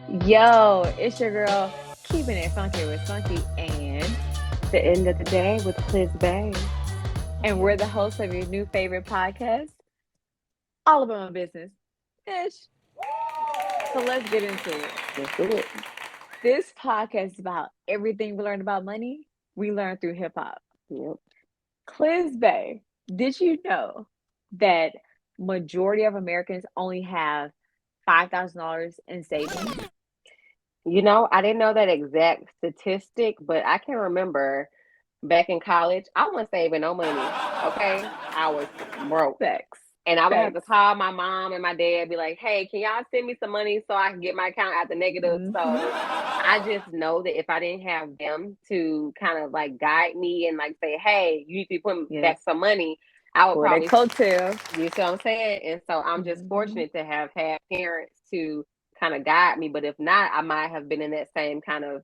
Yo, it's your girl, keeping it funky with Funky and the end of the day with 𝔬🫜🐺. And we're the hosts of your new favorite podcast, All About My Business. Ish. So let's get into it. Let's do it. This podcast is about everything we learned about money, we learned through hip hop. Yep. 𝔬🫜🐺, did you know that majority of Americans only have $5,000 in savings? I didn't know that exact statistic, but I can remember back in college, I wasn't saving no money. Okay. I was broke. Facts. And I would have to call my mom and my dad, be like, hey, can y'all send me some money so I can get my account out the negative? So I just know that if I didn't have them to kind of like guide me and like say, hey, you need to be putting back some money, I would probably coattail. You see what I'm saying? And so I'm just fortunate to have had parents to kind of guide me. But if not, I might have been in that same kind of,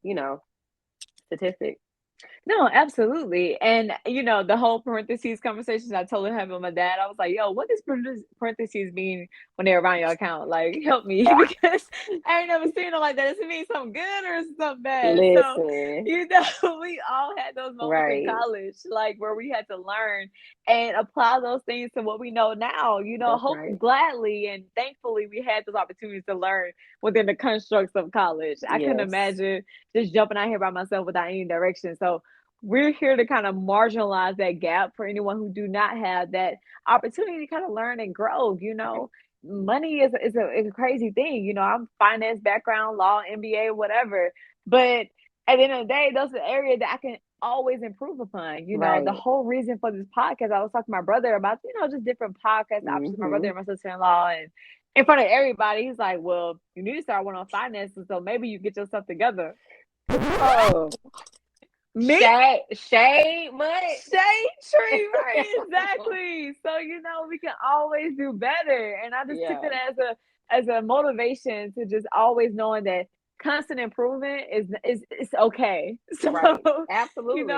statistic. No, absolutely. And the whole parentheses conversations I totally had with my dad, I was like, yo, what does parentheses mean when they're around your account? Like, help me because I ain't never seen it like that. Does it mean something good or something bad? Listen. So, we all had those moments in college, like where we had to learn and apply those things to what we know now, gladly and thankfully we had those opportunities to learn within the constructs of college. I couldn't imagine just jumping out here by myself without any direction. So we're here to kind of marginalize that gap for anyone who do not have that opportunity to kind of learn and grow. Money is a crazy thing. I'm finance background, law, MBA, whatever. But at the end of the day, those are the areas that I can always improve upon. The whole reason for this podcast, I was talking to my brother about, just different podcast options. My brother and my sister-in-law, and in front of everybody, he's like, well, you need to start one on finances, so maybe you get yourself together. Oh. Me? Shade money. Shade tree, right? Exactly. So we can always do better. And I just took it as a motivation to just always knowing that constant improvement is okay. So right. Absolutely.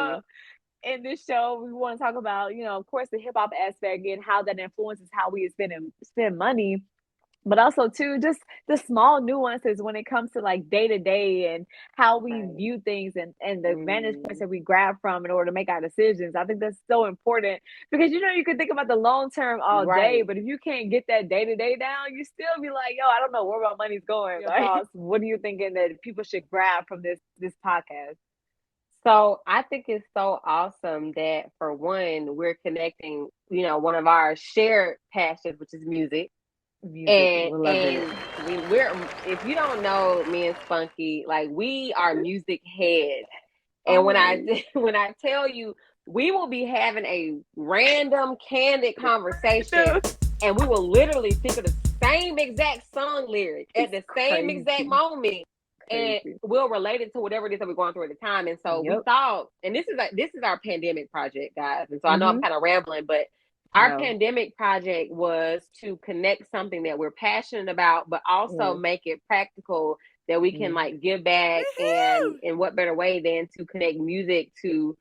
In this show, we want to talk about, of course, the hip hop aspect and how that influences how we spend money. But also too, just the small nuances when it comes to like day to day and how we view things and the vantage points that we grab from in order to make our decisions. I think that's so important because you can think about the long term all day, but if you can't get that day to day down, you still be like, yo, I don't know where my money's going. What are you thinking that people should grab from this podcast? So I think it's so awesome that for one, we're connecting, one of our shared passions, which is music. And we're if you don't know me and Spunky, like we are music heads. And when I tell you, we will be having a random candid conversation and we will literally think of the same exact song lyric at the same exact moment. And we'll relate it to whatever it is that we're going through at the time. And so we thought, and this is our pandemic project, guys. And so I know I'm kind of rambling, but our pandemic project was to connect something that we're passionate about, but also make it practical that we can like give back. And in what better way than to connect music to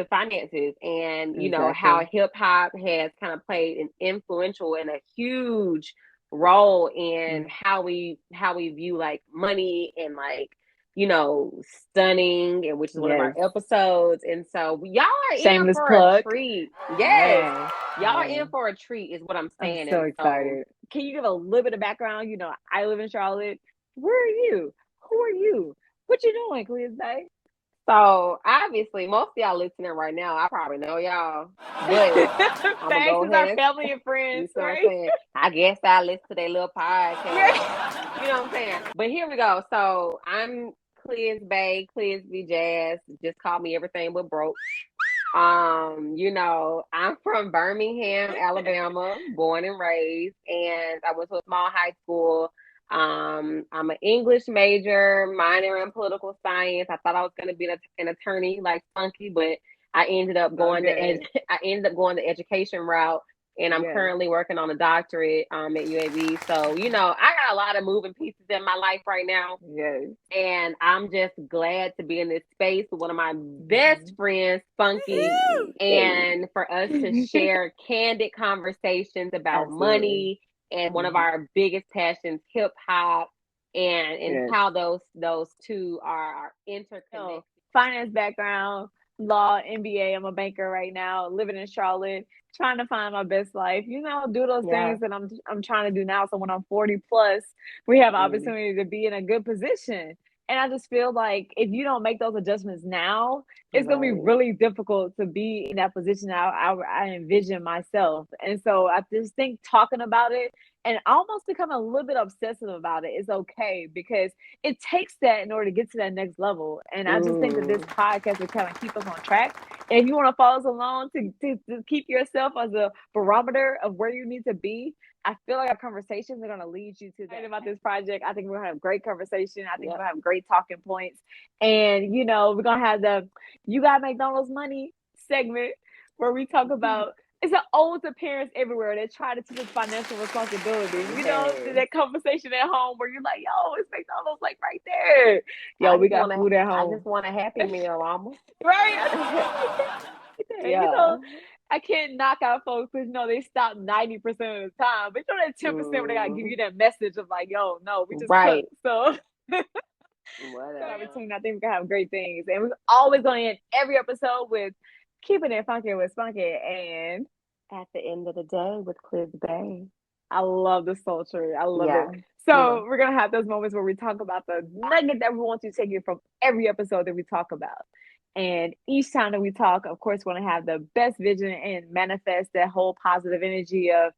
finances and, how hip hop has kind of played an influential and a huge role in how we view like money and like, stunning, and which is one of our episodes. And so y'all are in for a treat. Yes. Y'all are in for a treat is what I'm saying. I'm so excited. Can you give a little bit of background? I live in Charlotte. Where are you? Who are you? What you doing, 𝔬🫜🐺? So obviously, most of y'all listening right now, I probably know y'all. But I'm gonna go ahead. Our family and friends, right? I guess I listen to their little podcast. You know what I'm saying? But here we go. So I'm 𝔬𝕝 just call me everything but broke. I'm from Birmingham, Alabama, born and raised, and I went to a small high school. I'm an English major, minor in political science. I thought I was going to be an attorney like Funky, but I ended up going the education route, and I'm currently working on a doctorate at UAB. So, I got a lot of moving pieces in my life right now. Yes. And I'm just glad to be in this space with one of my best friends, Funky, and for us to share candid conversations about money and one of our biggest passions, hip hop, and how those two are interconnected. So, finance background, law, MBA. I'm a banker right now, living in Charlotte, trying to find my best life. Do those things that I'm trying to do now. So when I'm 40 plus, we have opportunity to be in a good position. And I just feel like if you don't make those adjustments now, it's going to be really difficult to be in that position I envision myself. And so I just think talking about it and almost become a little bit obsessive about it is okay, because it takes that in order to get to that next level. And I just think that this podcast will kind of keep us on track. And if you want to follow us along to keep yourself as a barometer of where you need to be, I feel like our conversations are going to lead you to that. About this project, I think we're going to have great conversation. I think we're going to have great talking points. And, we're going to have the You Got McDonald's Money segment where we talk about it's an ode to parents everywhere that try to teach us financial responsibility. That conversation at home where you're like, yo, it's McDonald's like right there. Yo, we got food at home. I just want a Happy Meal, almost. Right? I can't knock out folks because they stop 90% of the time. But that 10% where they gotta give you that message of like, yo, no, we just cook. So I think we're gonna have great things. And we're always gonna end every episode with keeping it funky with Spunky and at the end of the day with 𝔬𝕗. I love the sultry. I love it. So we're gonna have those moments where we talk about the nugget that we want you to take from every episode that we talk about. And each time that we talk, of course, we want to have the best vision and manifest that whole positive energy of,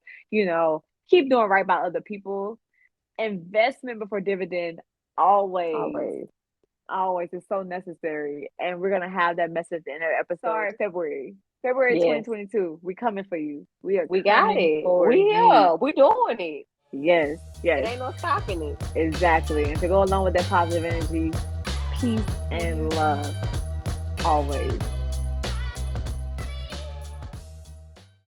keep doing right by other people. Investment before dividend, always is so necessary. And we're going to have that message in our episode. February 2022. We coming for you. We got it. We doing it. Yes. It ain't no stopping it. Exactly. And to go along with that positive energy, peace and love. Always.